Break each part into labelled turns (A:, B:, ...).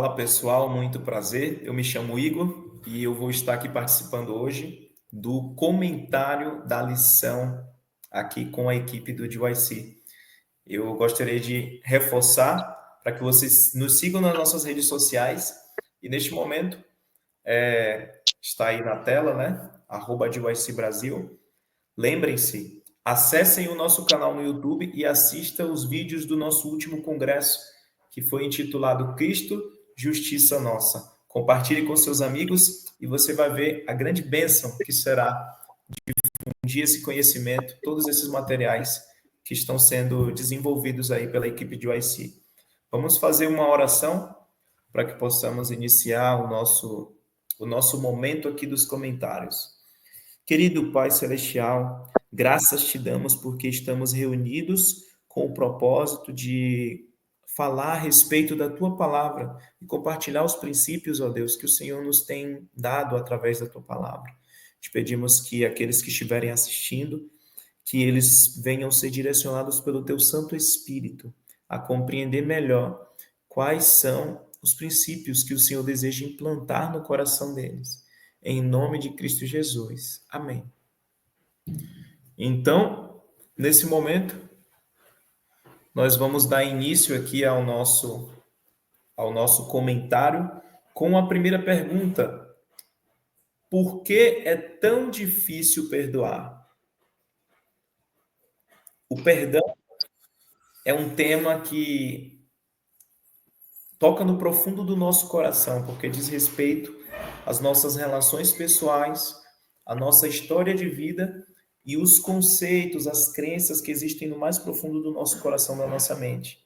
A: Fala pessoal, muito prazer. Eu me chamo Igor e eu vou estar aqui participando hoje do comentário da lição aqui com a equipe do DYC. Eu gostaria de reforçar para que vocês nos sigam nas nossas redes sociais e neste momento está aí na tela, né? @DYC Brasil. Lembrem-se, acessem o nosso canal no YouTube e assistam os vídeos do nosso último congresso, que foi intitulado Cristo, Justiça Nossa. Compartilhe com seus amigos e você vai ver a grande bênção que será difundir esse conhecimento, todos esses materiais que estão sendo desenvolvidos aí pela equipe de YC. Vamos fazer uma oração para que possamos iniciar o nosso momento aqui dos comentários. Querido Pai Celestial, graças te damos porque estamos reunidos com o propósito de falar a respeito da tua palavra e compartilhar os princípios, ó Deus, que o Senhor nos tem dado através da tua palavra. Te pedimos que aqueles que estiverem assistindo, que eles venham ser direcionados pelo teu Santo Espírito a compreender melhor quais são os princípios que o Senhor deseja implantar no coração deles. Em nome de Cristo Jesus. Amém. Então, nesse momento, nós vamos dar início aqui ao nosso comentário com a primeira pergunta. Por que é tão difícil perdoar? O perdão é um tema que toca no profundo do nosso coração, porque diz respeito às nossas relações pessoais, à nossa história de vida e os conceitos, as crenças que existem no mais profundo do nosso coração, da nossa mente.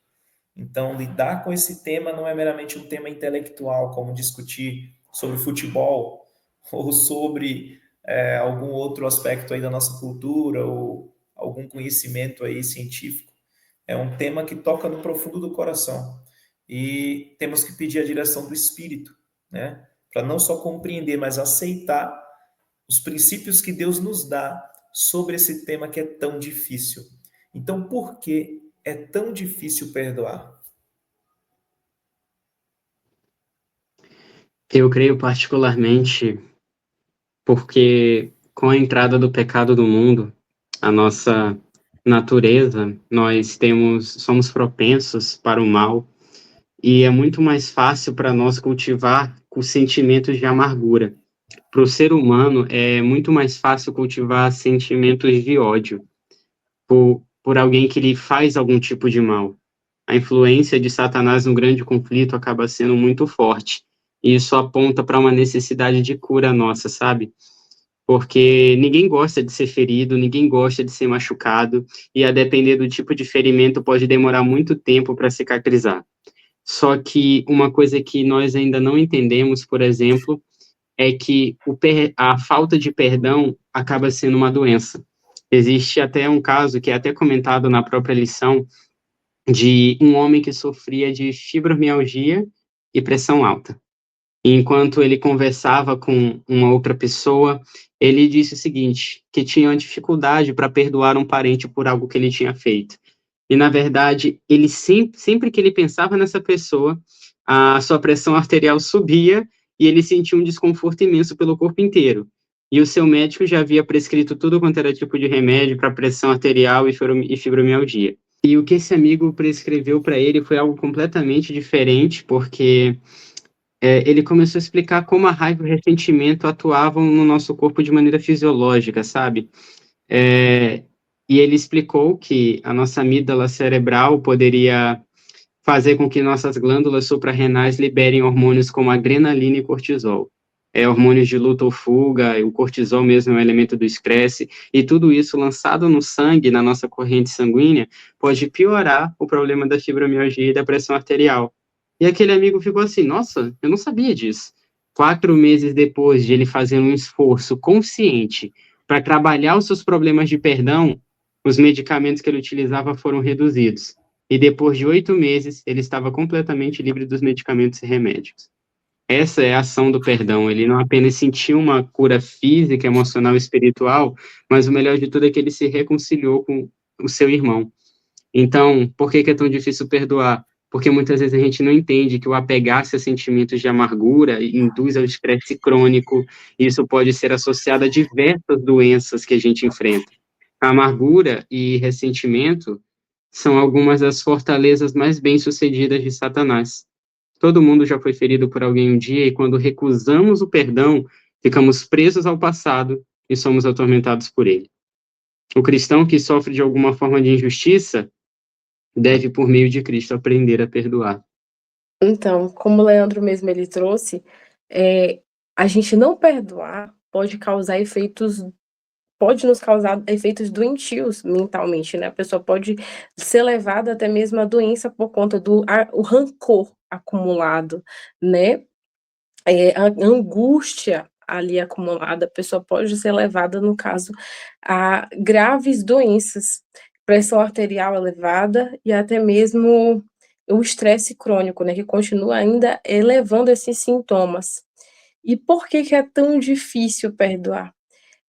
A: Então, lidar com esse tema não é meramente um tema intelectual, como discutir sobre futebol ou sobre algum outro aspecto aí da nossa cultura ou algum conhecimento aí científico. É um tema que toca no profundo do coração. E temos que pedir a direção do Espírito, né? Para não só compreender, mas aceitar os princípios que Deus nos dá sobre esse tema que é tão difícil. Então, por que é tão difícil perdoar?
B: Eu creio particularmente porque com a entrada do pecado do mundo, a nossa natureza, somos propensos para o mal e é muito mais fácil para nós cultivar os sentimentos de amargura. Para o ser humano é muito mais fácil cultivar sentimentos de ódio por alguém que lhe faz algum tipo de mal. A influência de Satanás no grande conflito acaba sendo muito forte. E isso aponta para uma necessidade de cura nossa, sabe? Porque ninguém gosta de ser ferido, ninguém gosta de ser machucado, e a depender do tipo de ferimento pode demorar muito tempo para cicatrizar. Só que uma coisa que nós ainda não entendemos, por exemplo, é que a falta de perdão acaba sendo uma doença. Existe até um caso que é até comentado na própria lição, de um homem que sofria de fibromialgia e pressão alta. E enquanto ele conversava com uma outra pessoa, ele disse o seguinte, que tinha uma dificuldade para perdoar um parente por algo que ele tinha feito. E, na verdade, ele sempre que ele pensava nessa pessoa, a sua pressão arterial subia e ele sentia um desconforto imenso pelo corpo inteiro. E o seu médico já havia prescrito tudo quanto era tipo de remédio para pressão arterial e fibromialgia. E o que esse amigo prescreveu para ele foi algo completamente diferente, porque ele começou a explicar como a raiva e o ressentimento atuavam no nosso corpo de maneira fisiológica, sabe? E ele explicou que a nossa amígdala cerebral poderia fazer com que nossas glândulas suprarrenais liberem hormônios como adrenalina e cortisol. Hormônios de luta ou fuga, o cortisol mesmo é um elemento do estresse, e tudo isso lançado no sangue, na nossa corrente sanguínea, pode piorar o problema da fibromialgia e da pressão arterial. E aquele amigo ficou assim, nossa, eu não sabia disso. 4 meses depois de ele fazer um esforço consciente para trabalhar os seus problemas de perdão, os medicamentos que ele utilizava foram reduzidos. E depois de 8 meses, ele estava completamente livre dos medicamentos e remédios. Essa é a ação do perdão. Ele não apenas sentiu uma cura física, emocional e espiritual, mas o melhor de tudo é que ele se reconciliou com o seu irmão. Então, por que é tão difícil perdoar? porque muitas vezes a gente não entende que o apegar-se a sentimentos de amargura induz ao estresse crônico, e isso pode ser associado a diversas doenças que a gente enfrenta. A amargura e ressentimento são algumas das fortalezas mais bem-sucedidas de Satanás. Todo mundo já foi ferido por alguém um dia, e quando recusamos o perdão, ficamos presos ao passado e somos atormentados por ele. O cristão que sofre de alguma forma de injustiça deve, por meio de Cristo, aprender a perdoar.
C: Então, como o Leandro mesmo ele trouxe, a gente não perdoar pode nos causar efeitos doentios mentalmente, né? A pessoa pode ser levada até mesmo à doença por conta do o rancor acumulado, né? A angústia ali acumulada, a pessoa pode ser levada, no caso, a graves doenças, pressão arterial elevada e até mesmo o estresse crônico, né, que continua ainda elevando esses sintomas. E por que que é tão difícil perdoar?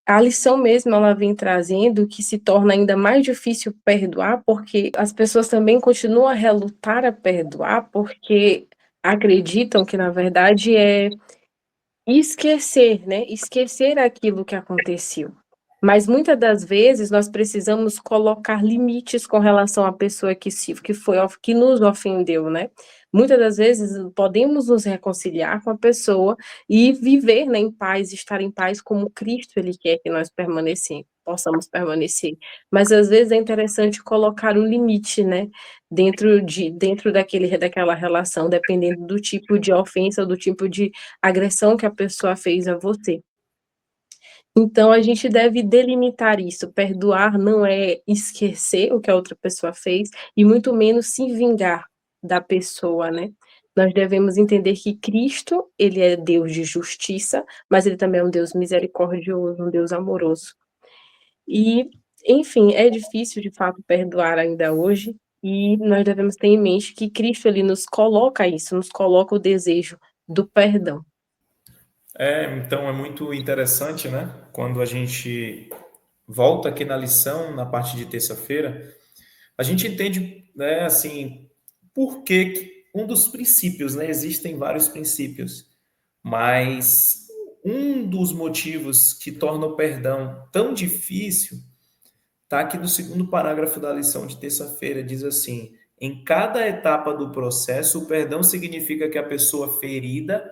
C: A lição mesmo ela vem trazendo que se torna ainda mais difícil perdoar, porque as pessoas também continuam a relutar a perdoar, porque acreditam que na verdade esquecer, né, esquecer aquilo que aconteceu. Mas muitas das vezes nós precisamos colocar limites com relação à pessoa que nos ofendeu, né. Muitas das vezes podemos nos reconciliar com a pessoa e viver, né, em paz, estar em paz como Cristo ele quer que nós possamos permanecer. Mas às vezes é interessante colocar um limite, né, dentro daquela relação, dependendo do tipo de ofensa, do tipo de agressão que a pessoa fez a você. Então a gente deve delimitar isso, perdoar não é esquecer o que a outra pessoa fez e muito menos se vingar da pessoa, né. Nós devemos entender que Cristo, ele é Deus de justiça, mas ele também é um Deus misericordioso, um Deus amoroso. E, enfim, é difícil de fato perdoar ainda hoje, e nós devemos ter em mente que Cristo ele nos coloca isso, nos coloca o desejo do perdão.
A: Então é muito interessante, né? Quando a gente volta aqui na lição, na parte de terça-feira, a gente entende, né, assim, por que um dos princípios, né? Existem vários princípios, mas um dos motivos que torna o perdão tão difícil está aqui no segundo parágrafo da lição de terça-feira, diz assim: em cada etapa do processo, o perdão significa que a pessoa ferida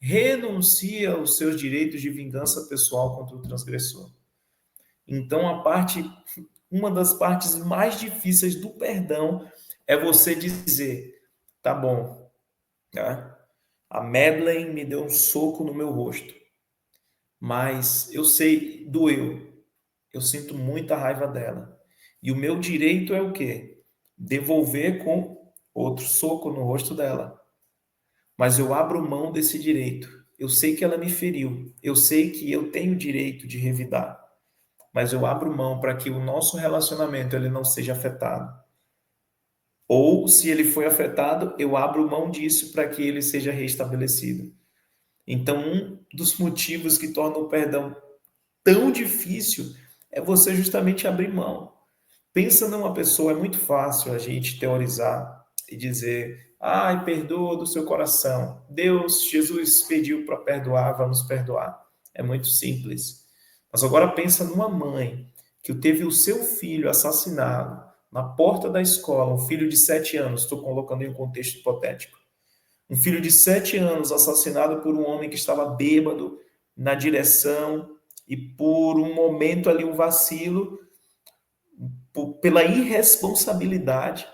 A: renuncia aos seus direitos de vingança pessoal contra o transgressor. Então, uma das partes mais difíceis do perdão é você dizer, tá bom, né? A Madeleine me deu um soco no meu rosto, mas eu sei, doeu. Eu sinto muita raiva dela. E o meu direito é o quê? Devolver com outro soco no rosto dela. Mas eu abro mão desse direito. Eu sei que ela me feriu. Eu sei que eu tenho o direito de revidar. Mas eu abro mão para que o nosso relacionamento ele não seja afetado. Ou, se ele foi afetado, eu abro mão disso para que ele seja restabelecido. Então, um dos motivos que torna o perdão tão difícil é você justamente abrir mão. Pensa numa pessoa, é muito fácil a gente teorizar e dizer, ai, perdoa do seu coração. Deus, Jesus pediu para perdoar, vamos perdoar. É muito simples. Mas agora pensa numa mãe que teve o seu filho assassinado na porta da escola, um filho de 7 anos, estou colocando em um contexto hipotético. Um filho de 7 anos assassinado por um homem que estava bêbado na direção e por um momento ali, um vacilo, pela irresponsabilidade,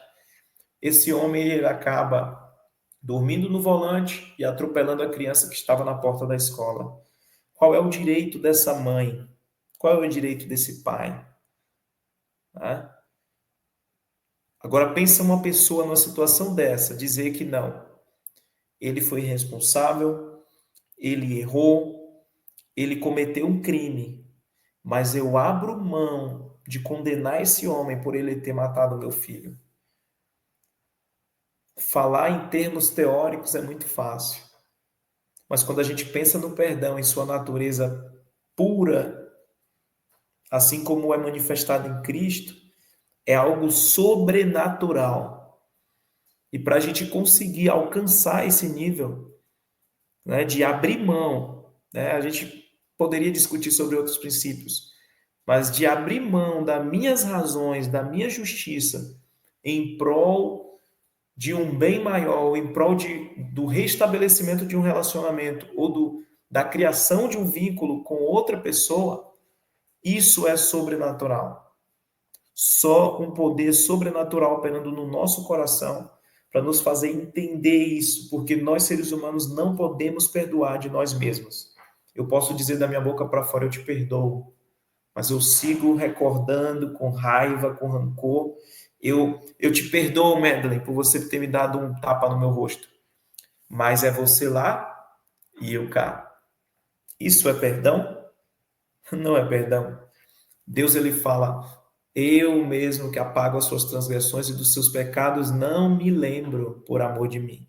A: esse homem ele acaba dormindo no volante e atropelando a criança que estava na porta da escola. Qual é o direito dessa mãe? Qual é o direito desse pai? Tá? Agora pensa uma pessoa numa situação dessa, dizer que não, ele foi irresponsável, ele errou, ele cometeu um crime, mas eu abro mão de condenar esse homem por ele ter matado meu filho. Falar em termos teóricos é muito fácil, mas quando a gente pensa no perdão em sua natureza pura, assim como é manifestado em Cristo, é algo sobrenatural. E para a gente conseguir alcançar esse nível, né, de abrir mão, né, a gente poderia discutir sobre outros princípios, mas de abrir mão das minhas razões, da minha justiça, em prol de um bem maior, em prol do restabelecimento de um relacionamento ou da criação de um vínculo com outra pessoa, isso é sobrenatural. Só um poder sobrenatural operando no nosso coração para nos fazer entender isso, porque nós seres humanos não podemos perdoar de nós mesmos. Eu posso dizer da minha boca para fora, eu te perdoo, mas eu sigo recordando com raiva, com rancor. Eu te perdoo, Madeleine, por você ter me dado um tapa no meu rosto, mas é você lá e eu cá. Isso é perdão? Não é perdão. Deus, ele fala: eu mesmo que apago as suas transgressões e dos seus pecados, não me lembro por amor de mim.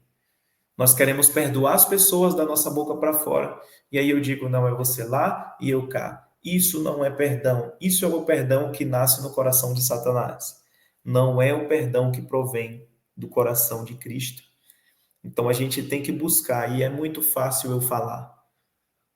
A: Nós queremos perdoar as pessoas da nossa boca para fora. E aí eu digo: não, é você lá e eu cá. Isso não é perdão. Isso é o perdão que nasce no coração de Satanás. Não é o perdão que provém do coração de Cristo. Então a gente tem que buscar, e é muito fácil eu falar,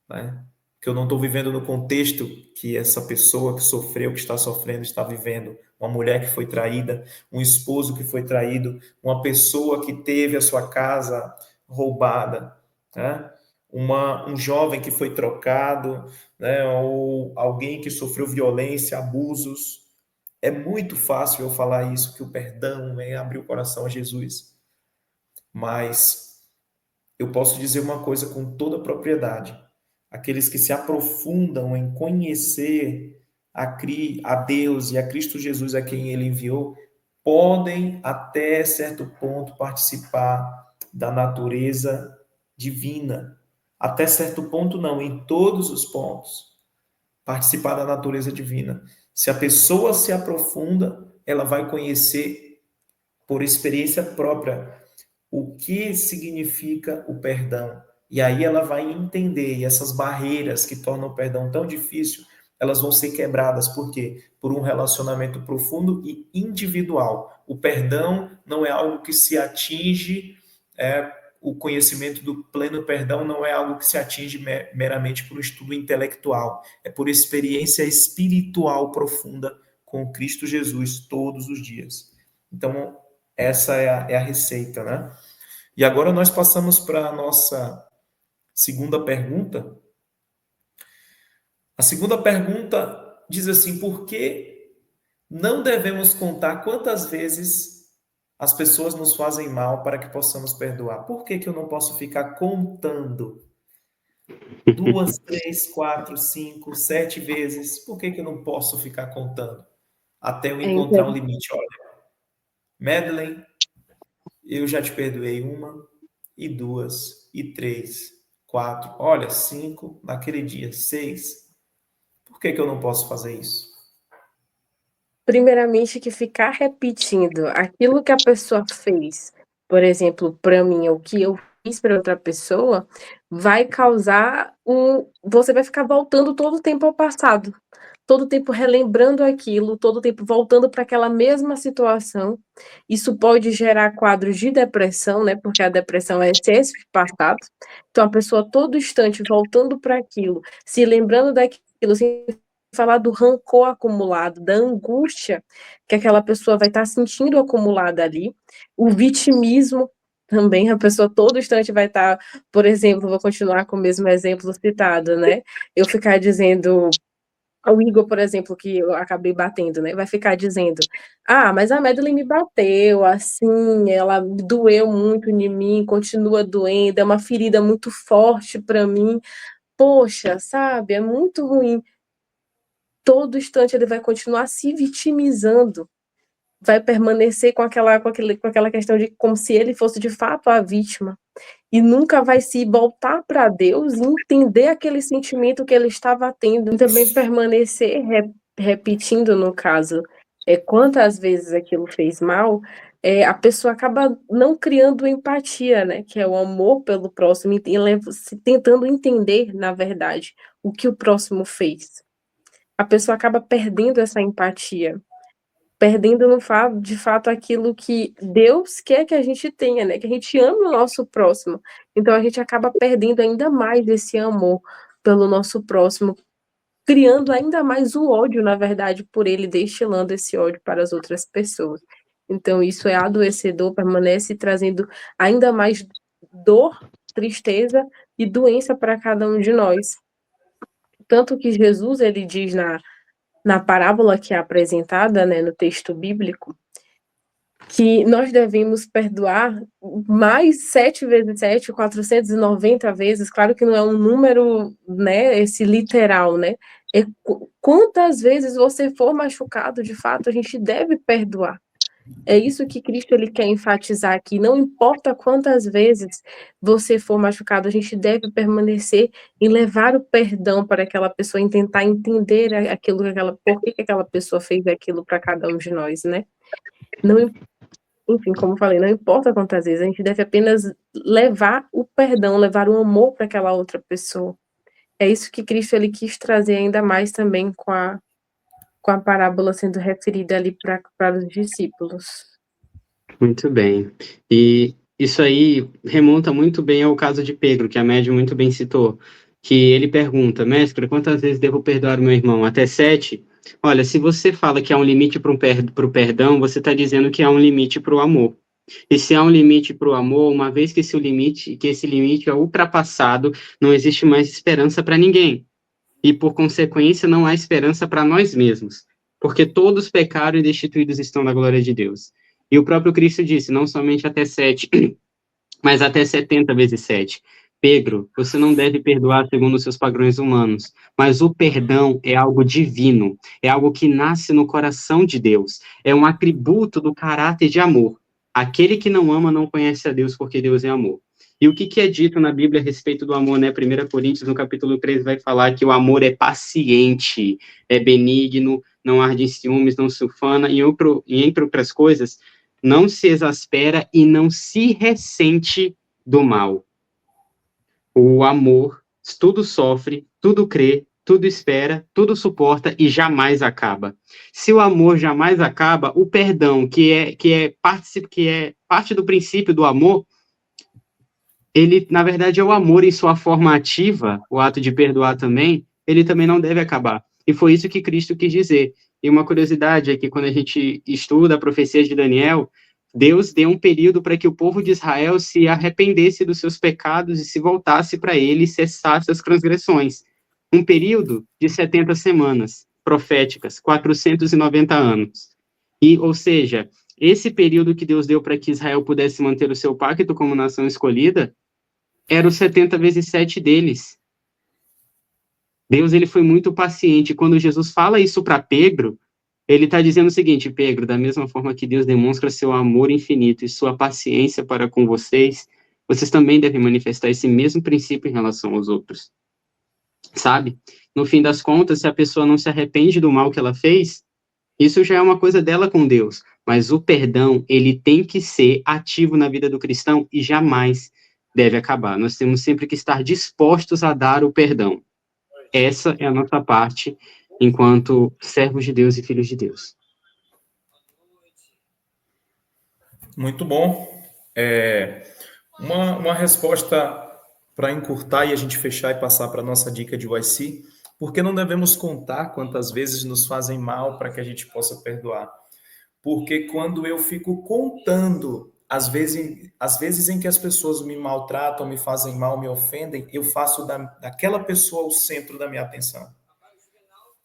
A: né? Que eu não estou vivendo no contexto que essa pessoa que sofreu, que está sofrendo, está vivendo. Uma mulher que foi traída, um esposo que foi traído, uma pessoa que teve a sua casa roubada, né? Um jovem que foi trocado, né? Ou alguém que sofreu violência, abusos. É muito fácil eu falar isso, que o perdão é abrir o coração a Jesus. Mas eu posso dizer uma coisa com toda a propriedade: aqueles que se aprofundam em conhecer a Deus e a Cristo Jesus, a quem ele enviou, podem até certo ponto participar da natureza divina. Até certo ponto não, em todos os pontos, participar da natureza divina. Se a pessoa se aprofunda, ela vai conhecer por experiência própria o que significa o perdão. E aí ela vai entender, e essas barreiras que tornam o perdão tão difícil, elas vão ser quebradas. Por quê? Por um relacionamento profundo e individual. O perdão não é algo que se atinge, o conhecimento do pleno perdão não é algo que se atinge meramente por estudo intelectual, é por experiência espiritual profunda com Cristo Jesus todos os dias. Então, essa é a receita, né? E agora nós passamos para a nossa segunda pergunta. A segunda pergunta diz assim: por que não devemos contar quantas vezes as pessoas nos fazem mal para que possamos perdoar? Por que eu não posso ficar contando 2, 3, 4, 5, 7 vezes? Por que eu não posso ficar contando até eu encontrar um limite? Olha, Madeleine, eu já te perdoei 1, e 2, e 3, 4, olha, 5, naquele dia, 6. Por que eu não posso fazer isso?
C: Primeiramente, que ficar repetindo aquilo que a pessoa fez, por exemplo, para mim, o que eu fiz para outra pessoa, vai causar você vai ficar voltando todo o tempo ao passado, todo o tempo relembrando aquilo, todo o tempo voltando para aquela mesma situação. Isso pode gerar quadros de depressão, né, porque a depressão é excesso de passado. Então a pessoa todo instante voltando para aquilo, se lembrando daquilo, sem falar do rancor acumulado, da angústia que aquela pessoa vai estar sentindo acumulada ali, o vitimismo também, a pessoa todo instante vai estar, por exemplo, vou continuar com o mesmo exemplo citado, né, eu ficar dizendo o Igor, por exemplo, que eu acabei batendo, né, vai ficar dizendo: "Ah, mas a Madeline me bateu, assim, ela doeu muito em mim, continua doendo, é uma ferida muito forte para mim. Poxa, sabe, é muito ruim". Todo instante ele vai continuar se vitimizando, vai permanecer com aquela questão de como se ele fosse de fato a vítima, e nunca vai se voltar para Deus e entender aquele sentimento que ele estava tendo, e também permanecer repetindo no caso, quantas vezes aquilo fez mal, a pessoa acaba não criando empatia, né, que é o amor pelo próximo se tentando entender, na verdade, o que o próximo fez. A pessoa acaba perdendo essa empatia, perdendo de fato aquilo que Deus quer que a gente tenha, né, que a gente ame o nosso próximo. Então a gente acaba perdendo ainda mais esse amor pelo nosso próximo, criando ainda mais o ódio, na verdade, por ele, destilando esse ódio para as outras pessoas. Então isso é adoecedor, permanece trazendo ainda mais dor, tristeza e doença para cada um de nós. Tanto que Jesus, ele diz na parábola que é apresentada, né, no texto bíblico, que nós devemos perdoar mais 7 vezes 7, 490 vezes, claro que não é um número, né, esse literal, né, é quantas vezes você for machucado, de fato, a gente deve perdoar. É isso que Cristo ele quer enfatizar aqui, não importa quantas vezes você for machucado, a gente deve permanecer em levar o perdão para aquela pessoa, em tentar entender aquilo que por que aquela pessoa fez aquilo para cada um de nós, né. Não Enfim, como eu falei, não importa quantas vezes, a gente deve apenas levar o perdão, levar o amor para aquela outra pessoa. É isso que Cristo ele quis trazer ainda mais também com a parábola sendo referida ali para os discípulos.
B: Muito bem. E isso aí remonta muito bem ao caso de Pedro, que a médium muito bem citou, que ele pergunta: mestre, quantas vezes devo perdoar o meu irmão? Até 7? Olha, se você fala que há um limite para o perdão, você está dizendo que há um limite para o amor. E se há um limite para o amor, uma vez que esse limite é ultrapassado, não existe mais esperança para ninguém. E, por consequência, não há esperança para nós mesmos, porque todos pecaram e destituídos estão da glória de Deus. E o próprio Cristo disse, não somente até 7, mas até 70 vezes 7. Pedro, você não deve perdoar segundo os seus padrões humanos, mas o perdão é algo divino, é algo que nasce no coração de Deus, é um atributo do caráter de amor. Aquele que não ama não conhece a Deus, porque Deus é amor. E o que é dito na Bíblia a respeito do amor, né? 1 Coríntios, no capítulo 3, vai falar que o amor é paciente, é benigno, não arde em ciúmes, não se ufana, e entre outras coisas, não se exaspera e não se ressente do mal. O amor tudo sofre, tudo crê, tudo espera, tudo suporta e jamais acaba. Se o amor jamais acaba, o perdão, que é parte do princípio do amor, ele, na verdade, é o amor em sua forma ativa, o ato de perdoar também, ele também não deve acabar. E foi isso que Cristo quis dizer. E uma curiosidade é que quando a gente estuda a profecia de Daniel, Deus deu um período para que o povo de Israel se arrependesse dos seus pecados e se voltasse para ele e cessasse as transgressões. Um período de 70 semanas proféticas, 490 anos. E, ou seja, esse período que Deus deu para que Israel pudesse manter o seu pacto como nação escolhida, era os 70 vezes 7 deles. Deus ele foi muito paciente. Quando Jesus fala isso para Pedro, ele está dizendo o seguinte: Pedro, da mesma forma que Deus demonstra seu amor infinito e sua paciência para com vocês, vocês também devem manifestar esse mesmo princípio em relação aos outros. Sabe? No fim das contas, se a pessoa não se arrepende do mal que ela fez, isso já é uma coisa dela com Deus. Mas o perdão, ele tem que ser ativo na vida do cristão e jamais deve acabar. Nós temos sempre que estar dispostos a dar o perdão. Essa é a nossa parte enquanto servos de Deus e filhos de Deus.
A: Muito bom. Uma resposta para encurtar e a gente fechar e passar para a nossa dica de YC, porque não devemos contar quantas vezes nos fazem mal para que a gente possa perdoar. Porque quando eu fico contando as vezes em que as pessoas me maltratam, me fazem mal, me ofendem, eu faço daquela pessoa o centro da minha atenção.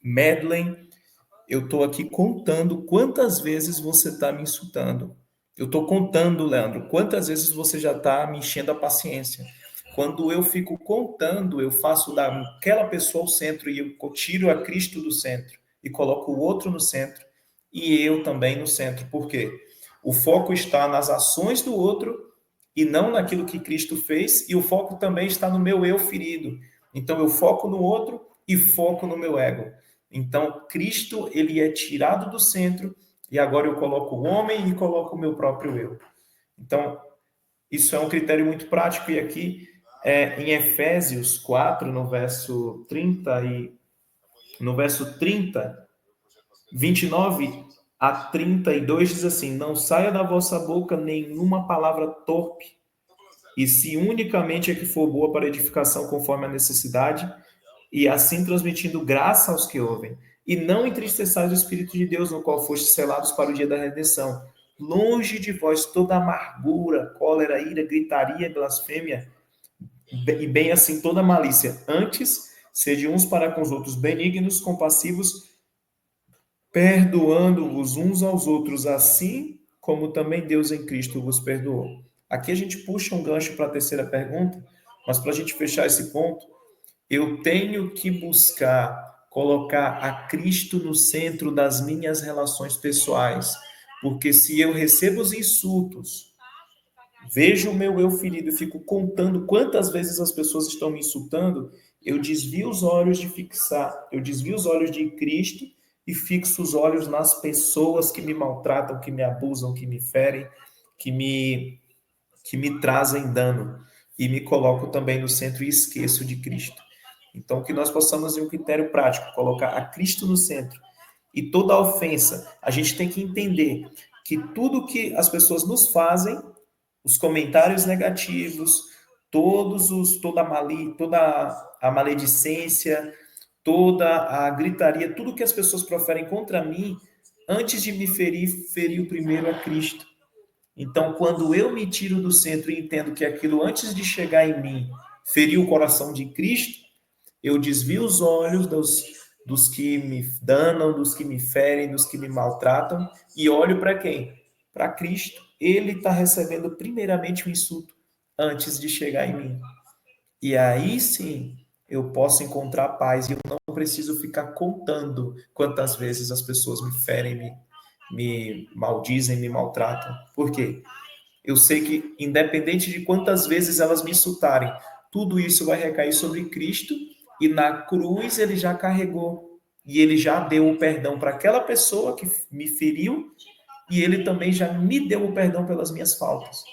A: Madeleine, eu estou aqui contando quantas vezes você está me insultando. Eu estou contando, Leandro, quantas vezes você já está me enchendo a paciência. Quando eu fico contando, eu faço daquela pessoa o centro e eu tiro a Cristo do centro e coloco o outro no centro e eu também no centro. Por quê? O foco está nas ações do outro e não naquilo que Cristo fez, e o foco também está no meu eu ferido. Então eu foco no outro e foco no meu ego. Então Cristo, ele é tirado do centro e agora eu coloco o homem e coloco o meu próprio eu. Então isso é um critério muito prático, e aqui em Efésios 4, no verso 30, 29, a 32 diz assim: não saia da vossa boca nenhuma palavra torpe, e se unicamente a que for boa para edificação conforme a necessidade, e assim transmitindo graça aos que ouvem. E não entristeçais o Espírito de Deus, no qual fostes selados para o dia da redenção. Longe de vós toda amargura, cólera, ira, gritaria, blasfêmia, e bem assim toda malícia. Antes, sede uns para com os outros benignos, compassivos, perdoando-vos uns aos outros, assim como também Deus em Cristo vos perdoou. Aqui a gente puxa um gancho para a terceira pergunta, mas para a gente fechar esse ponto, eu tenho que buscar colocar a Cristo no centro das minhas relações pessoais, porque se eu recebo os insultos, vejo o meu eu ferido e fico contando quantas vezes as pessoas estão me insultando, eu desvio os olhos de fixar, eu desvio os olhos de Cristo e fixo os olhos nas pessoas que me maltratam, que me abusam, que me ferem, que me trazem dano, e me coloco também no centro e esqueço de Cristo. Então, que nós possamos, em um critério prático, colocar a Cristo no centro. E toda ofensa, a gente tem que entender que tudo que as pessoas nos fazem, os comentários negativos, toda a maledicência, toda a gritaria, tudo que as pessoas proferem contra mim, antes de me ferir, feriu primeiro a Cristo. Então, quando eu me tiro do centro e entendo que aquilo, antes de chegar em mim, feriu o coração de Cristo, eu desvio os olhos dos que me danam, dos que me ferem, dos que me maltratam, e olho para quem? Para Cristo. Ele está recebendo primeiramente o insulto antes de chegar em mim. E aí sim eu posso encontrar paz e eu não preciso ficar contando quantas vezes as pessoas me ferem, me maldizem, me maltratam. Por quê? Eu sei que, independente de quantas vezes elas me insultarem, tudo isso vai recair sobre Cristo e na cruz ele já carregou e ele já deu o perdão para aquela pessoa que me feriu e ele também já me deu o perdão pelas minhas faltas.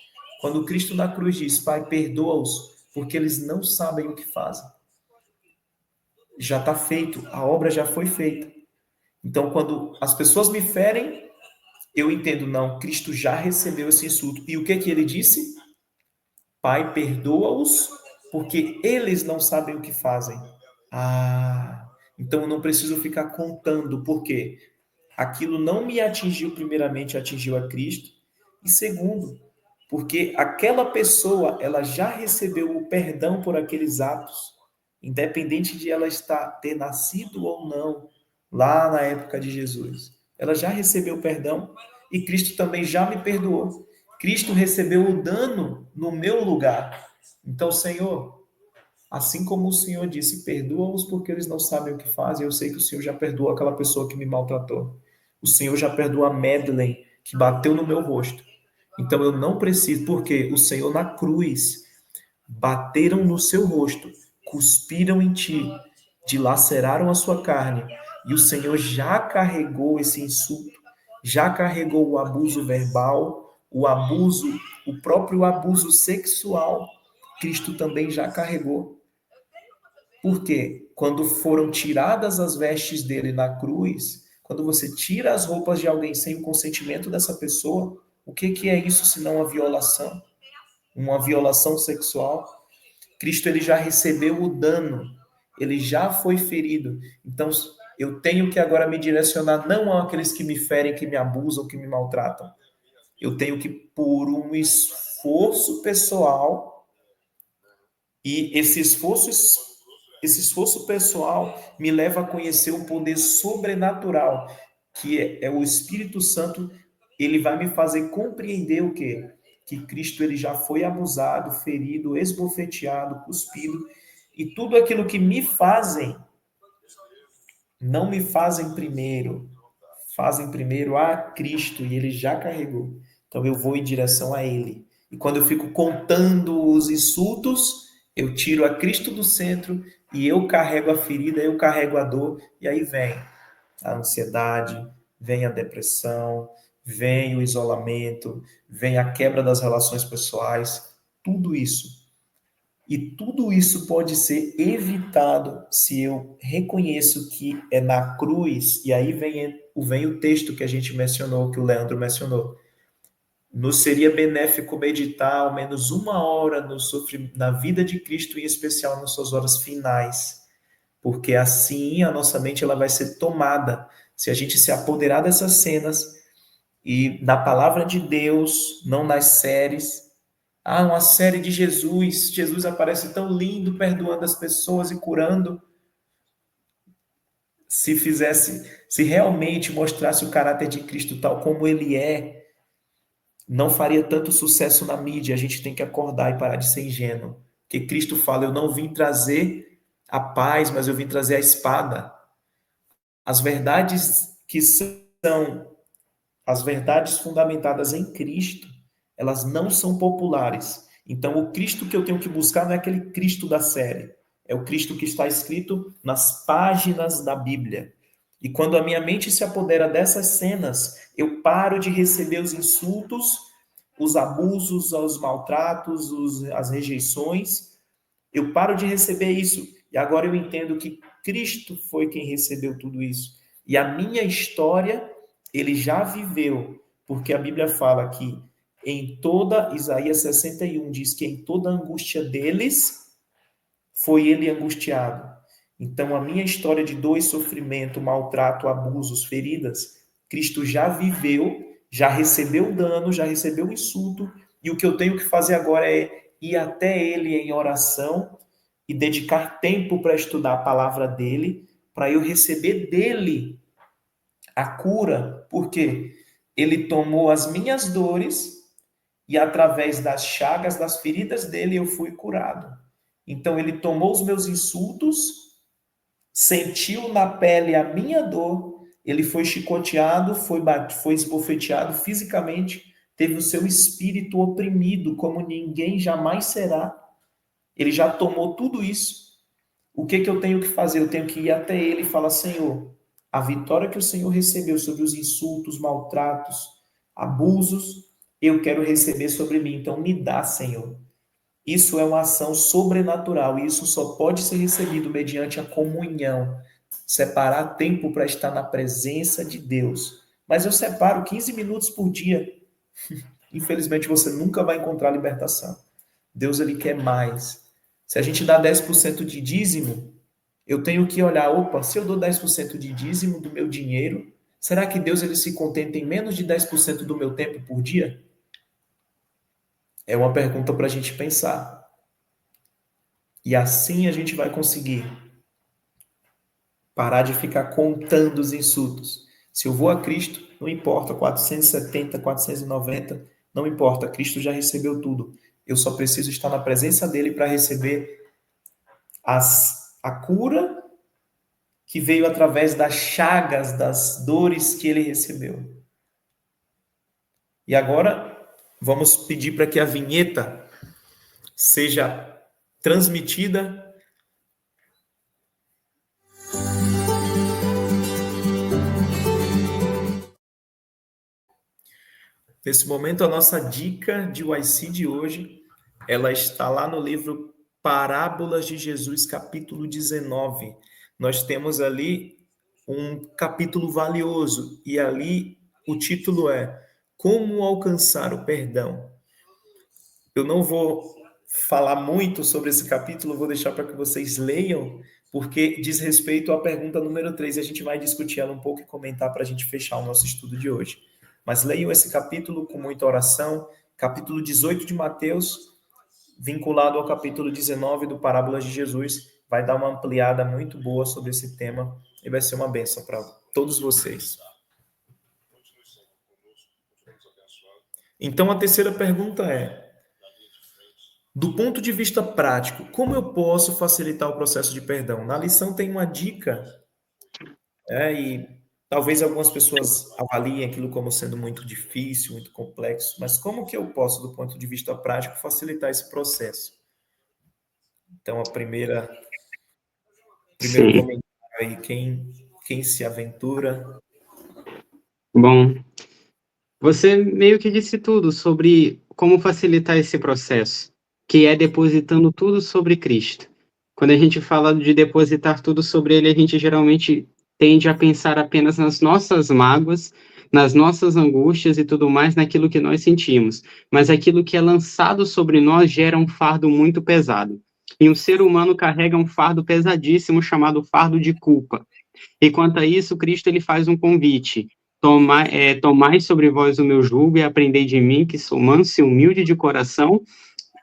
A: Quando Cristo na cruz diz: Pai, perdoa-os, porque eles não sabem o que fazem. Já está feito, a obra já foi feita. Então, quando as pessoas me ferem, eu entendo, não, Cristo já recebeu esse insulto. E o que ele disse? Pai, perdoa-os, porque eles não sabem o que fazem. Ah, então eu não preciso ficar contando, porque aquilo não me atingiu, primeiramente, atingiu a Cristo, e segundo, porque aquela pessoa, ela já recebeu o perdão por aqueles atos, independente de ela ter nascido ou não, lá na época de Jesus. Ela já recebeu o perdão e Cristo também já me perdoou. Cristo recebeu o dano no meu lugar. Então, Senhor, assim como o Senhor disse, perdoa-os porque eles não sabem o que fazem, eu sei que o Senhor já perdoou aquela pessoa que me maltratou. O Senhor já perdoou a Madeleine, que bateu no meu rosto. Então eu não preciso, porque o Senhor na cruz bateram no seu rosto, cuspiram em ti, dilaceraram a sua carne, e o Senhor já carregou esse insulto, já carregou o abuso verbal, o abuso, o próprio abuso sexual. Cristo também já carregou. Porque quando foram tiradas as vestes dele na cruz, quando você tira as roupas de alguém sem o consentimento dessa pessoa, o que é isso senão uma violação? Uma violação sexual? Cristo ele já recebeu o dano, ele já foi ferido. Então eu tenho que agora me direcionar não àqueles que me ferem, que me abusam, que me maltratam. Eu tenho que, por um esforço pessoal, e esse esforço pessoal me leva a conhecer um poder sobrenatural, que é o Espírito Santo. Ele vai me fazer compreender o quê? Que Cristo ele já foi abusado, ferido, esbofeteado, cuspido, e tudo aquilo que me fazem, não me fazem primeiro a Cristo, e ele já carregou. Então eu vou em direção a ele. E quando eu fico contando os insultos, eu tiro a Cristo do centro e eu carrego a ferida, eu carrego a dor, e aí vem a ansiedade, vem a depressão, vem o isolamento, vem a quebra das relações pessoais, tudo isso E tudo isso pode ser evitado se eu reconheço que é na cruz, e aí vem o texto que a gente mencionou, que o Leandro mencionou. Nos seria benéfico meditar ao menos 1 hora na vida de Cristo, em especial nas suas horas finais, porque assim a nossa mente ela vai ser tomada. Se a gente se apoderar dessas cenas e da palavra de Deus, não nas séries. Uma série de Jesus. Jesus aparece tão lindo, perdoando as pessoas e curando. Se realmente mostrasse o caráter de Cristo tal como ele é, não faria tanto sucesso na mídia. A gente tem que acordar e parar de ser ingênuo. Porque Cristo fala: eu não vim trazer a paz, mas eu vim trazer a espada. As verdades que são as verdades fundamentadas em Cristo, elas não são populares. Então, o Cristo que eu tenho que buscar não é aquele Cristo da série, é o Cristo que está escrito nas páginas da Bíblia. E quando a minha mente se apodera dessas cenas, eu paro de receber os insultos, os abusos, os maltratos, as rejeições. Eu paro de receber isso. E agora eu entendo que Cristo foi quem recebeu tudo isso. E a minha história, ele já viveu. Porque a Bíblia fala que Isaías 61 diz que em toda a angústia deles, foi ele angustiado. Então, a minha história de dor e sofrimento, maltrato, abusos, feridas, Cristo já viveu, já recebeu o dano, já recebeu o insulto, e o que eu tenho que fazer agora é ir até ele em oração e dedicar tempo para estudar a palavra dele, para eu receber dele a cura, porque ele tomou as minhas dores e através das chagas, das feridas dele, eu fui curado. Então, ele tomou os meus insultos, sentiu na pele a minha dor, ele foi chicoteado, foi esbofeteado fisicamente, teve o seu espírito oprimido, como ninguém jamais será. Ele já tomou tudo isso. O que eu tenho que fazer? Eu tenho que ir até ele e falar: Senhor, a vitória que o Senhor recebeu sobre os insultos, maltratos, abusos, eu quero receber sobre mim. Então, me dá, Senhor. Isso é uma ação sobrenatural e isso só pode ser recebido mediante a comunhão. Separar tempo para estar na presença de Deus. Mas eu separo 15 minutos por dia. Infelizmente, você nunca vai encontrar libertação. Deus, ele quer mais. Se a gente dá 10% de dízimo, eu tenho que olhar: opa, se eu dou 10% de dízimo do meu dinheiro, será que Deus ele se contenta em menos de 10% do meu tempo por dia? É uma pergunta para a gente pensar. E assim a gente vai conseguir parar de ficar contando os insultos. Se eu vou a Cristo, não importa, 470, 490, não importa, Cristo já recebeu tudo. Eu só preciso estar na presença dele para receber a cura que veio através das chagas, das dores que ele recebeu. E agora, vamos pedir para que a vinheta seja transmitida. Nesse momento, a nossa dica de YC de hoje, ela está lá no livro Parábolas de Jesus, capítulo 19. Nós temos ali um capítulo valioso, e ali o título é Como Alcançar o Perdão. Eu não vou falar muito sobre esse capítulo, vou deixar para que vocês leiam, porque diz respeito à pergunta número 3, e a gente vai discutir ela um pouco e comentar para a gente fechar o nosso estudo de hoje. Mas leiam esse capítulo com muita oração, capítulo 18 de Mateus, vinculado ao capítulo 19 do Parábolas de Jesus, vai dar uma ampliada muito boa sobre esse tema e vai ser uma bênção para todos vocês. Então, a terceira pergunta é: do ponto de vista prático, como eu posso facilitar o processo de perdão? Na lição tem uma dica, e talvez algumas pessoas avaliem aquilo como sendo muito difícil, muito complexo, mas como que eu posso, do ponto de vista prático, facilitar esse processo? Então, primeiro comentário aí, quem se aventura?
B: Bom, você meio que disse tudo sobre como facilitar esse processo. que é depositando tudo sobre Cristo. Quando a gente fala de depositar tudo sobre ele, a gente geralmente tende a pensar apenas nas nossas mágoas, nas nossas angústias e tudo mais, naquilo que nós sentimos. Mas aquilo que é lançado sobre nós gera um fardo muito pesado. E um ser humano carrega um fardo pesadíssimo chamado fardo de culpa. E quanto a isso, Cristo ele faz um convite. Tomai sobre vós o meu jugo e aprendei de mim, que sou manso e humilde de coração,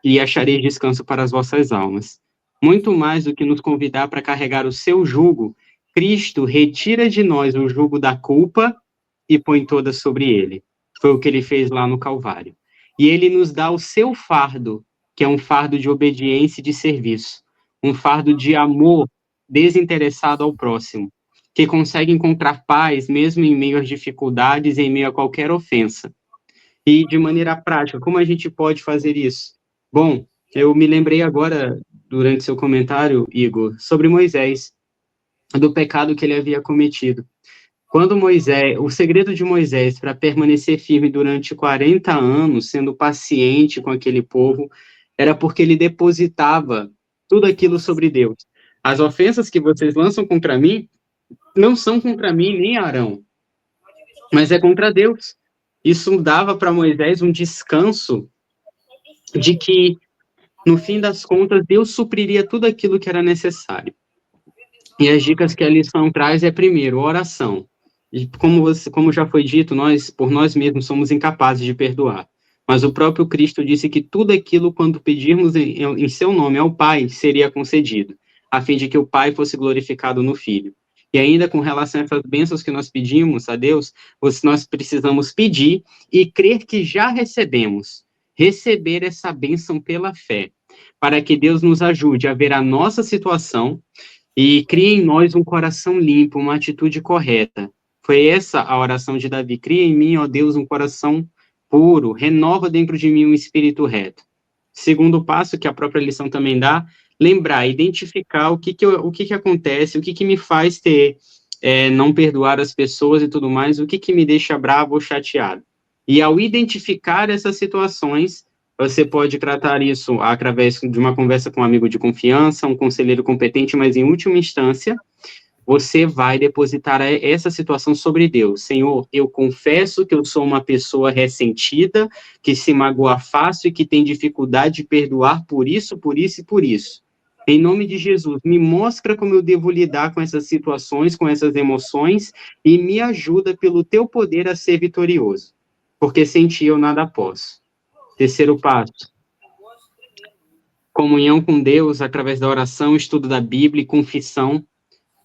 B: e achareis descanso para as vossas almas. Muito mais do que nos convidar para carregar o seu jugo, Cristo retira de nós o jugo da culpa e põe toda sobre ele. Foi o que ele fez lá no Calvário. E ele nos dá o seu fardo, que é um fardo de obediência e de serviço, um fardo de amor desinteressado ao próximo, que consegue encontrar paz mesmo em meio às dificuldades, em meio a qualquer ofensa. E de maneira prática, como a gente pode fazer isso? Bom, eu me lembrei agora, durante seu comentário, Igor, sobre Moisés, do pecado que ele havia cometido. Quando Moisés, o segredo de Moisés para permanecer firme durante 40 anos, sendo paciente com aquele povo, era porque ele depositava tudo aquilo sobre Deus. As ofensas que vocês lançam contra mim não são contra mim nem Arão, mas é contra Deus. Isso dava para Moisés um descanso de que, no fim das contas, Deus supriria tudo aquilo que era necessário. E as dicas que a lição traz é, primeiro, oração. E como já foi dito, nós, por nós mesmos, somos incapazes de perdoar. Mas o próprio Cristo disse que tudo aquilo, quando pedirmos em seu nome ao Pai, seria concedido, a fim de que o Pai fosse glorificado no Filho. E ainda com relação a essas bênçãos que nós pedimos a Deus, nós precisamos pedir e crer que já recebemos. Receber essa bênção pela fé, para que Deus nos ajude a ver a nossa situação e crie em nós um coração limpo, uma atitude correta. Foi essa a oração de Davi: cria em mim, ó Deus, um coração puro, renova dentro de mim um espírito reto. Segundo passo, que a própria lição também dá, lembrar, identificar o que acontece, o que me faz não perdoar as pessoas e tudo mais, o que me deixa bravo ou chateado. E ao identificar essas situações, você pode tratar isso através de uma conversa com um amigo de confiança, um conselheiro competente, mas em última instância, você vai depositar essa situação sobre Deus. Senhor, eu confesso que eu sou uma pessoa ressentida, que se magoa fácil e que tem dificuldade de perdoar por isso, por isso e por isso. Em nome de Jesus, me mostra como eu devo lidar com essas situações, com essas emoções, e me ajuda pelo teu poder a ser vitorioso, porque sem ti eu nada posso. Terceiro passo, comunhão com Deus através da oração, estudo da Bíblia e confissão.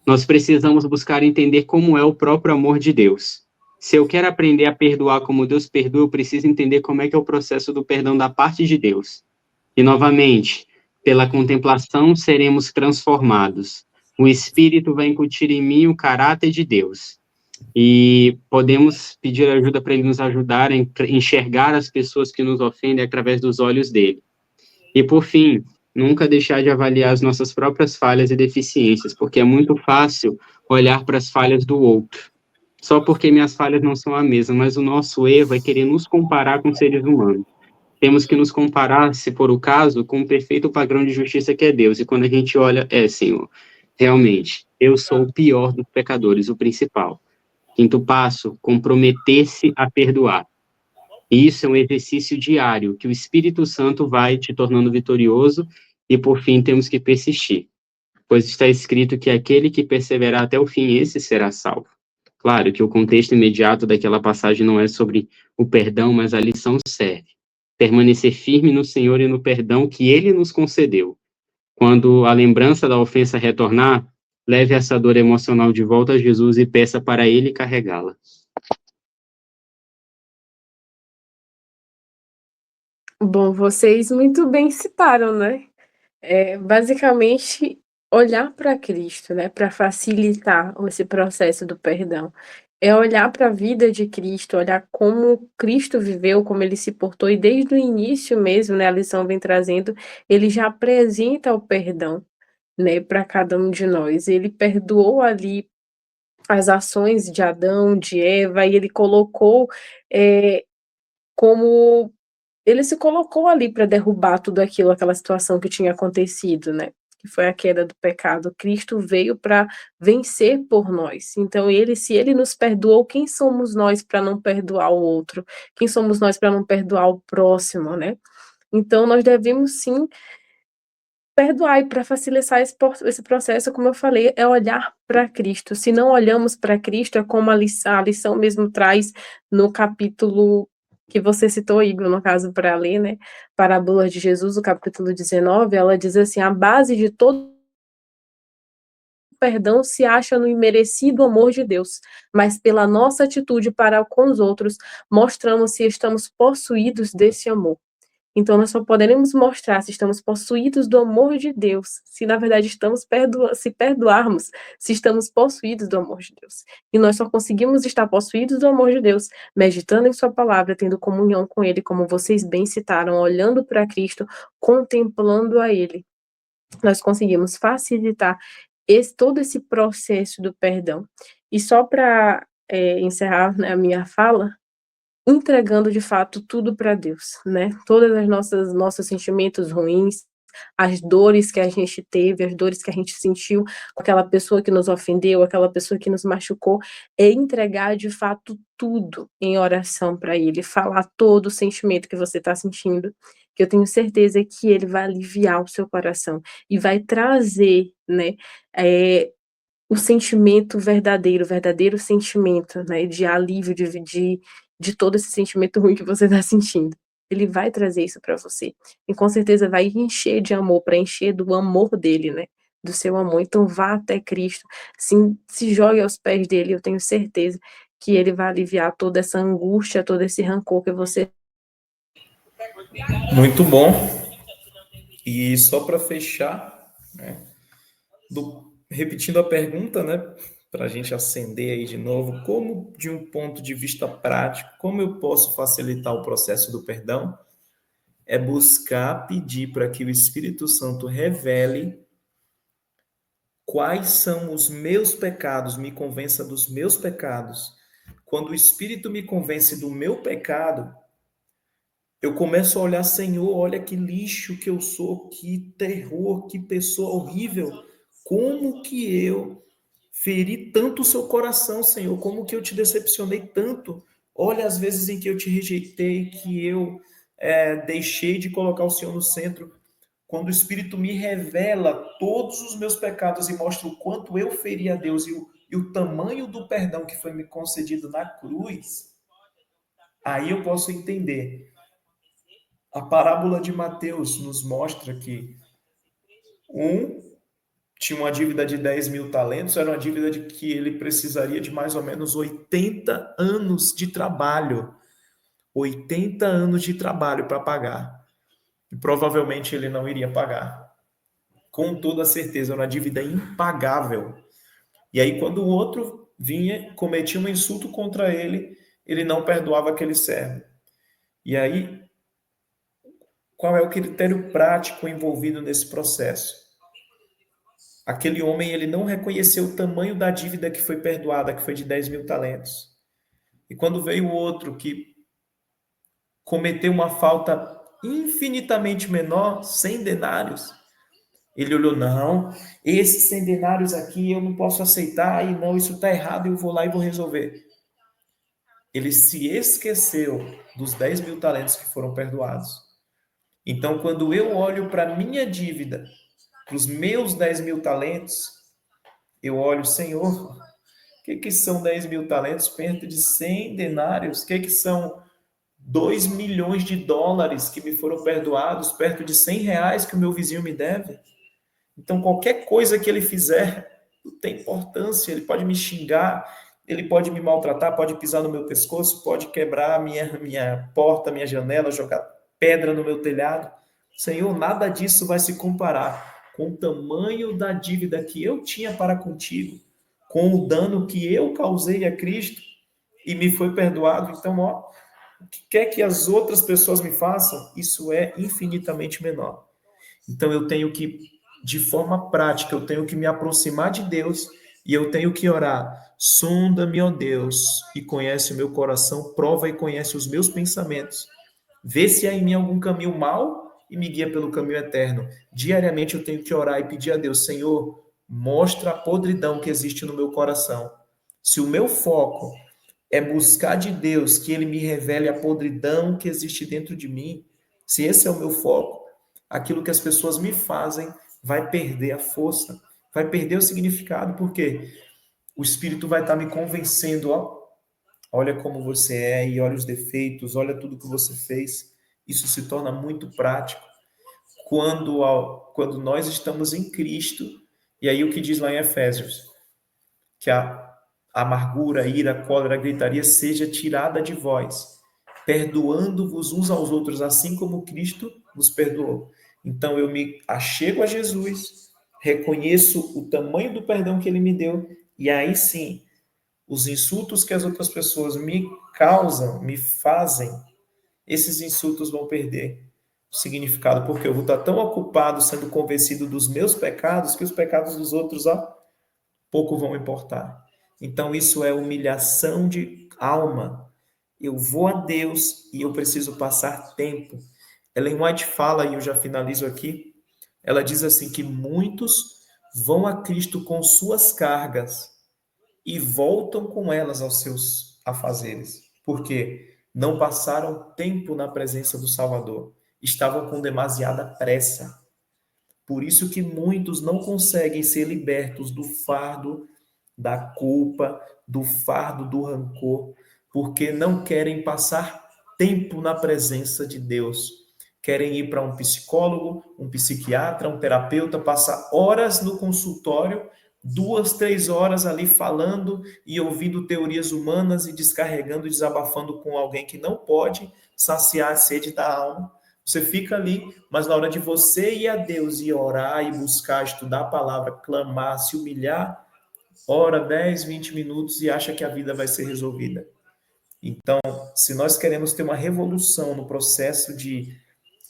B: Nós precisamos buscar entender como é o próprio amor de Deus. Se eu quero aprender a perdoar como Deus perdoa, eu preciso entender como é que é o processo do perdão da parte de Deus. E, novamente, pela contemplação seremos transformados. O Espírito vai incutir em mim o caráter de Deus. E podemos pedir ajuda para Ele nos ajudar a enxergar as pessoas que nos ofendem através dos olhos dele. E, por fim, nunca deixar de avaliar as nossas próprias falhas e deficiências, porque é muito fácil olhar para as falhas do outro, só porque minhas falhas não são a mesma, mas o nosso erro é querer nos comparar com seres humanos. Temos que nos comparar, se for o caso, com o perfeito padrão de justiça que é Deus. E quando a gente olha, Senhor, realmente, eu sou o pior dos pecadores, o principal. Quinto passo, comprometer-se a perdoar. E isso é um exercício diário, que o Espírito Santo vai te tornando vitorioso, e por fim temos que persistir, pois está escrito que aquele que perseverar até o fim, esse será salvo. Claro que o contexto imediato daquela passagem não é sobre o perdão, mas a lição serve. Permanecer firme no Senhor e no perdão que Ele nos concedeu. Quando a lembrança da ofensa retornar, leve essa dor emocional de volta a Jesus e peça para Ele carregá-la.
C: Bom, vocês muito bem citaram, né? Basicamente, olhar para Cristo, né? Para facilitar esse processo do perdão. É olhar para a vida de Cristo, olhar como Cristo viveu, como ele se portou, e desde o início mesmo, né? A lição vem trazendo, ele já apresenta o perdão, né? Para cada um de nós. Ele perdoou ali as ações de Adão, de Eva, e ele colocou como ele se colocou ali para derrubar tudo aquilo, aquela situação que tinha acontecido, né, que foi a queda do pecado. Cristo veio para vencer por nós. Então se ele nos perdoou, quem somos nós para não perdoar o outro? Quem somos nós para não perdoar o próximo, né? Então nós devemos sim perdoar, e para facilitar esse processo, como eu falei, é olhar para Cristo. Se não olhamos para Cristo, é como a lição mesmo traz no capítulo que você citou, Igor, no caso, para ler, né, Parábola de Jesus, o capítulo 19, ela diz assim: "A base de todo perdão se acha no imerecido amor de Deus, mas pela nossa atitude para com os outros, mostramos se estamos possuídos desse amor". Então nós só poderemos mostrar se estamos possuídos do amor de Deus, se na verdade se perdoarmos, se estamos possuídos do amor de Deus. E nós só conseguimos estar possuídos do amor de Deus, meditando em sua palavra, tendo comunhão com ele, como vocês bem citaram, olhando para Cristo, contemplando a ele. Nós conseguimos facilitar todo esse processo do perdão. E só para encerrar, né, a minha fala, entregando de fato tudo para Deus, né, todas as nossos sentimentos ruins, as dores que a gente teve, as dores que a gente sentiu com aquela pessoa que nos ofendeu, aquela pessoa que nos machucou, é entregar de fato tudo em oração para ele, falar todo o sentimento que você está sentindo, que eu tenho certeza que ele vai aliviar o seu coração e vai trazer, né, o sentimento verdadeiro, o verdadeiro sentimento, né, de alívio, de todo esse sentimento ruim que você está sentindo. Ele vai trazer isso para você. E com certeza vai encher de amor, para encher do amor dele, né, do seu amor. Então vá até Cristo, se jogue aos pés dele, eu tenho certeza que ele vai aliviar toda essa angústia, todo esse rancor que você.
A: Muito bom. E só para fechar, né, repetindo a pergunta, né, para a gente acender aí de novo, como, de um ponto de vista prático, como eu posso facilitar o processo do perdão? É buscar pedir para que o Espírito Santo revele quais são os meus pecados, me convença dos meus pecados. Quando o Espírito me convence do meu pecado, eu começo a olhar, Senhor, olha que lixo que eu sou, que terror, que pessoa horrível. Como que eu feri tanto o seu coração, Senhor? Como que eu te decepcionei tanto? Olha as vezes em que eu te rejeitei, que eu deixei de colocar o Senhor no centro. Quando o Espírito me revela todos os meus pecados e mostra o quanto eu feri a Deus e o tamanho do perdão que foi me concedido na cruz, aí eu posso entender. A parábola de Mateus nos mostra que um tinha uma dívida de 10 mil talentos, era uma dívida de que ele precisaria de mais ou menos 80 anos de trabalho. 80 anos de trabalho para pagar. E provavelmente ele não iria pagar. Com toda certeza, era uma dívida impagável. E aí, quando o outro vinha, cometia um insulto contra ele, ele não perdoava aquele servo. E aí, qual é o critério prático envolvido nesse processo? Aquele homem, ele não reconheceu o tamanho da dívida que foi perdoada, que foi de 10 mil talentos. E quando veio o outro que cometeu uma falta infinitamente menor, 100 denários, ele olhou, não, esses 100 denários aqui eu não posso aceitar, e não, isso está errado, eu vou lá e vou resolver. Ele se esqueceu dos 10 mil talentos que foram perdoados. Então, quando eu olho para a minha dívida, para os meus 10 mil talentos, eu olho, Senhor, o que são 10 mil talentos perto de 100 denários? O que são 2 milhões de dólares que me foram perdoados perto de 100 reais que o meu vizinho me deve? Então, qualquer coisa que ele fizer não tem importância. Ele pode me xingar, ele pode me maltratar, pode pisar no meu pescoço, pode quebrar a minha porta, minha janela, jogar pedra no meu telhado. Senhor, nada disso vai se comparar com o tamanho da dívida que eu tinha para contigo, com o dano que eu causei a Cristo e me foi perdoado. Então, o que quer que as outras pessoas me façam, isso é infinitamente menor. Então, eu tenho que, de forma prática, eu tenho que me aproximar de Deus e eu tenho que orar. Sonda-me, ó Deus, e conhece o meu coração, prova e conhece os meus pensamentos, Vê se há em mim algum caminho mau e me guia pelo caminho eterno. Diariamente eu tenho que orar e pedir a Deus, Senhor, mostra a podridão que existe no meu coração. Se o meu foco é buscar de Deus que Ele me revele a podridão que existe dentro de mim, se esse é o meu foco, aquilo que as pessoas me fazem vai perder a força, vai perder o significado, porque o Espírito vai estar me convencendo, ó, olha como você é e olha os defeitos, olha tudo que você fez. Isso se torna muito prático quando nós estamos em Cristo. E aí o que diz lá em Efésios? Que a amargura, a ira, a cólera, a gritaria seja tirada de vós, perdoando-vos uns aos outros, assim como Cristo vos perdoou. Então eu me achego a Jesus, reconheço o tamanho do perdão que ele me deu, e aí sim, os insultos que as outras pessoas me causam, me fazem, esses insultos vão perder o significado, porque eu vou estar tão ocupado sendo convencido dos meus pecados que os pecados dos outros, ó, pouco vão importar. Então, isso é humilhação de alma. Eu vou a Deus e eu preciso passar tempo. Ellen White fala, e eu já finalizo aqui, ela diz assim que muitos vão a Cristo com suas cargas e voltam com elas aos seus afazeres. Por quê? Não passaram tempo na presença do Salvador. Estavam com demasiada pressa. Por isso que muitos não conseguem ser libertos do fardo da culpa, do fardo do rancor, porque não querem passar tempo na presença de Deus. Querem ir para um psicólogo, um psiquiatra, um terapeuta, passar horas no consultório, 2, 3 horas ali falando e ouvindo teorias humanas e descarregando e desabafando com alguém que não pode saciar a sede da alma. Você fica ali, mas na hora de você ir a Deus e orar e buscar, estudar a palavra, clamar, se humilhar, ora 10, 20 minutos e acha que a vida vai ser resolvida. Então, se nós queremos ter uma revolução no processo de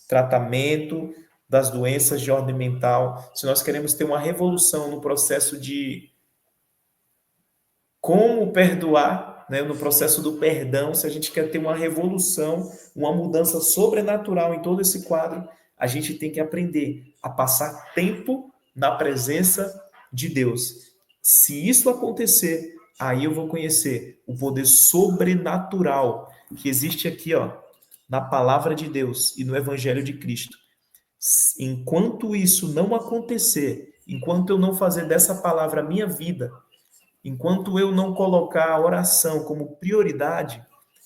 A: tratamento das doenças de ordem mental, se nós queremos ter uma revolução no processo de como perdoar, né, no processo do perdão, se a gente quer ter uma revolução, uma mudança sobrenatural em todo esse quadro, a gente tem que aprender a passar tempo na presença de Deus. Se isso acontecer, aí eu vou conhecer o poder sobrenatural que existe aqui, ó, na palavra de Deus e no evangelho de Cristo. Enquanto isso não acontecer, enquanto eu não fazer dessa palavra a minha vida, enquanto eu não colocar a oração como prioridade,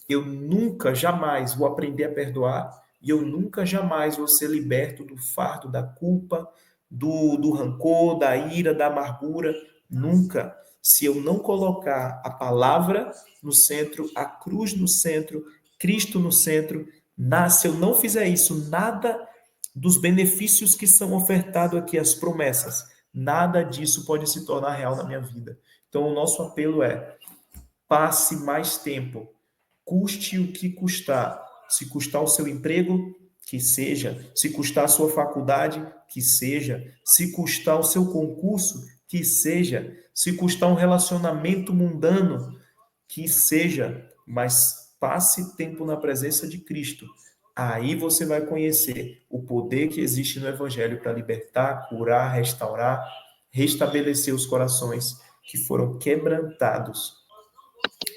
A: eu nunca, jamais vou aprender a perdoar e eu nunca, jamais vou ser liberto do fardo da culpa, do rancor, da ira, da amargura. Nunca. Se eu não colocar a palavra no centro, a cruz no centro, Cristo no centro, se eu não fizer isso, nada dos benefícios que são ofertados aqui, as promessas, nada disso pode se tornar real na minha vida. Então, o nosso apelo é: passe mais tempo, custe o que custar. Se custar o seu emprego, que seja. Se custar a sua faculdade, que seja. Se custar o seu concurso, que seja. Se custar um relacionamento mundano, que seja. Mas passe tempo na presença de Cristo. Aí você vai conhecer o poder que existe no Evangelho para libertar, curar, restaurar, restabelecer os corações que foram quebrantados.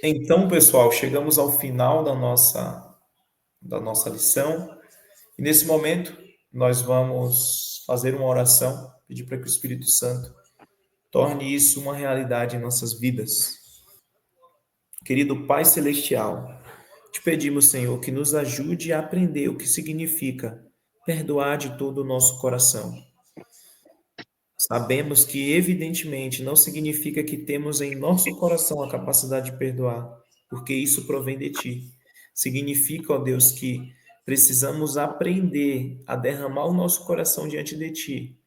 A: Então, pessoal, chegamos ao final da nossa lição. E nesse momento, nós vamos fazer uma oração, pedir para que o Espírito Santo torne isso uma realidade em nossas vidas. Querido Pai Celestial, te pedimos, Senhor, que nos ajude a aprender o que significa perdoar de todo o nosso coração. Sabemos que, evidentemente, não significa que temos em nosso coração a capacidade de perdoar, porque isso provém de Ti. Significa, ó Deus, que precisamos aprender a derramar o nosso coração diante de Ti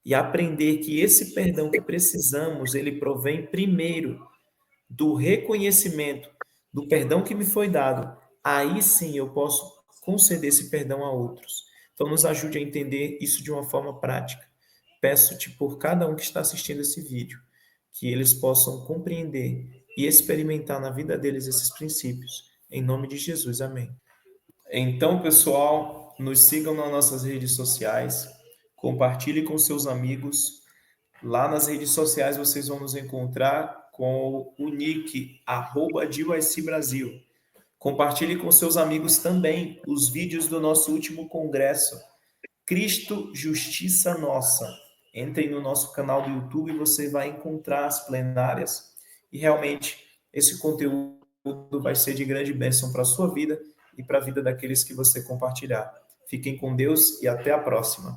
A: e aprender que esse perdão que precisamos, ele provém primeiro do reconhecimento do perdão que me foi dado. Aí sim eu posso conceder esse perdão a outros. Então, nos ajude a entender isso de uma forma prática. Peço-te por cada um que está assistindo esse vídeo, que eles possam compreender e experimentar na vida deles esses princípios. Em nome de Jesus, amém. Então, pessoal, nos sigam nas nossas redes sociais, compartilhe com seus amigos. Lá nas redes sociais vocês vão nos encontrar com o nick @DYC Brasil. Compartilhe com seus amigos também os vídeos do nosso último congresso, Cristo, Justiça Nossa. Entrem no nosso canal do YouTube e você vai encontrar as plenárias. E realmente esse conteúdo vai ser de grande bênção para a sua vida e para a vida daqueles que você compartilhar. Fiquem com Deus e até a próxima.